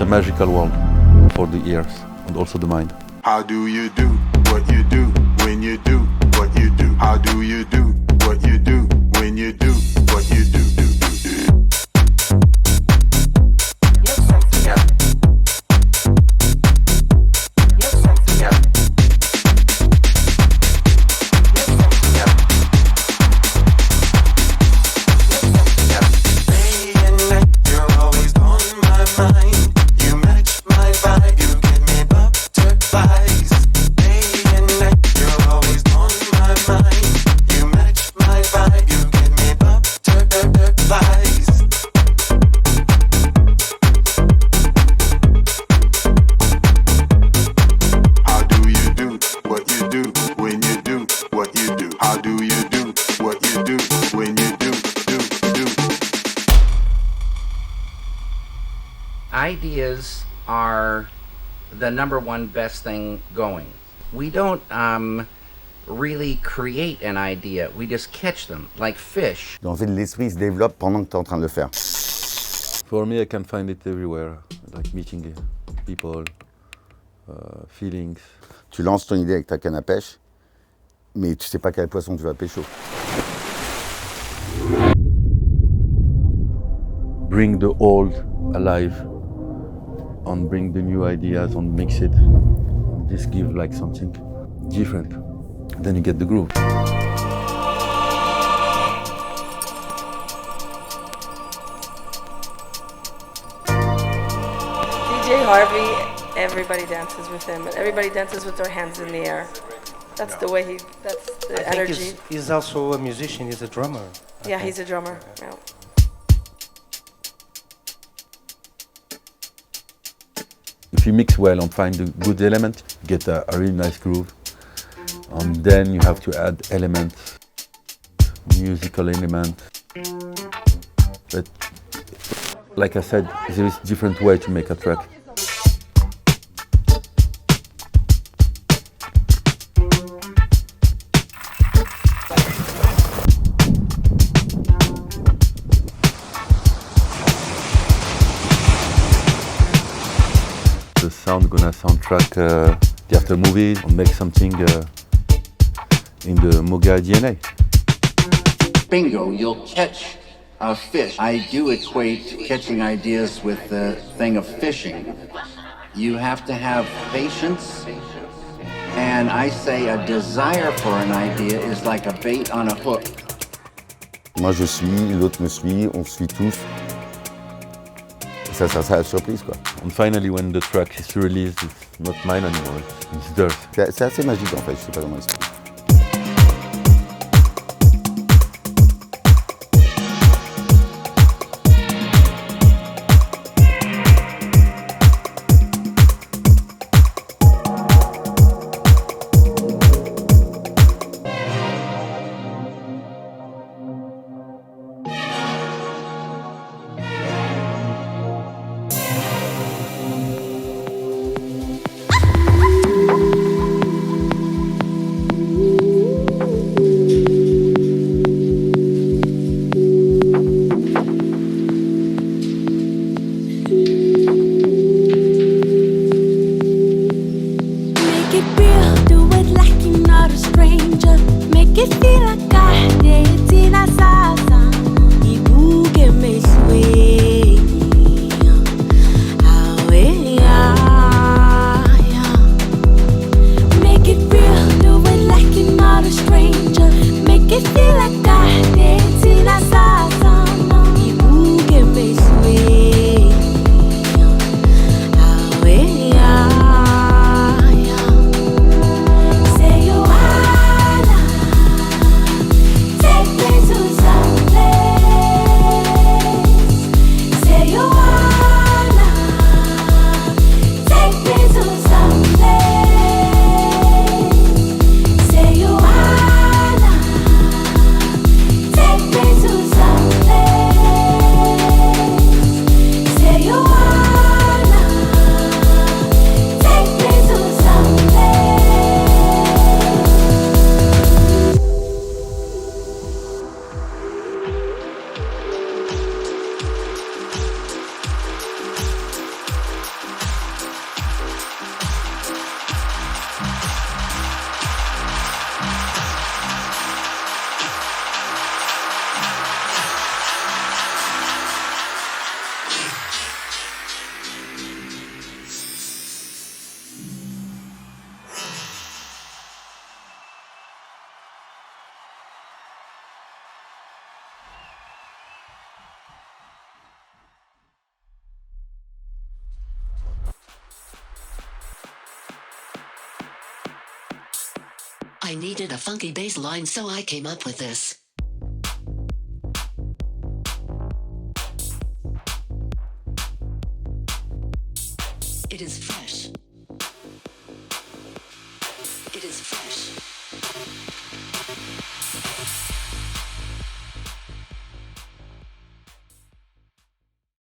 a magical world for the ears and also the mind. How do you do what you do when you do what you do? How do you do what you do when you do what you do? Ideas are the number one best thing going. We don't really create an idea, we just catch them, like fish. En fait, l'esprit se développe pendant que tu es en train de le faire. For me, I can find it everywhere, like meeting people, feelings. Tu lances ton idée avec ta canne à pêche, mais tu sais pas quel poisson tu vas pêcher. Bring the old alive and bring the new ideas and mix it. This gives like something different. Then you get the groove. DJ Harvey, everybody dances with him, and everybody dances with their hands in the air. That's the way that's the energy. He's also a musician, he's a drummer. Yeah, he's a drummer. Yeah. If you mix well and find a good element, you get a really nice groove. And then you have to add elements, musical elements. But like I said, there is different way to make a track. The sound gonna soundtrack the Aftermovie and make something in the MOGA DNA. Bingo, you'll catch a fish. I do equate catching ideas with the thing of fishing. You have to have patience, and I say a desire for an idea is like a bait on a hook. Moi je suis, l'autre me suit, on se suit tous. Ça sera la surprise quoi. And finally, when the track is released, it's not mine anymore, it's theirs. C'est assez magique en fait, je sais pas comment expliquer. I needed a funky bass line, so I came up with this. It is fresh. It is fresh.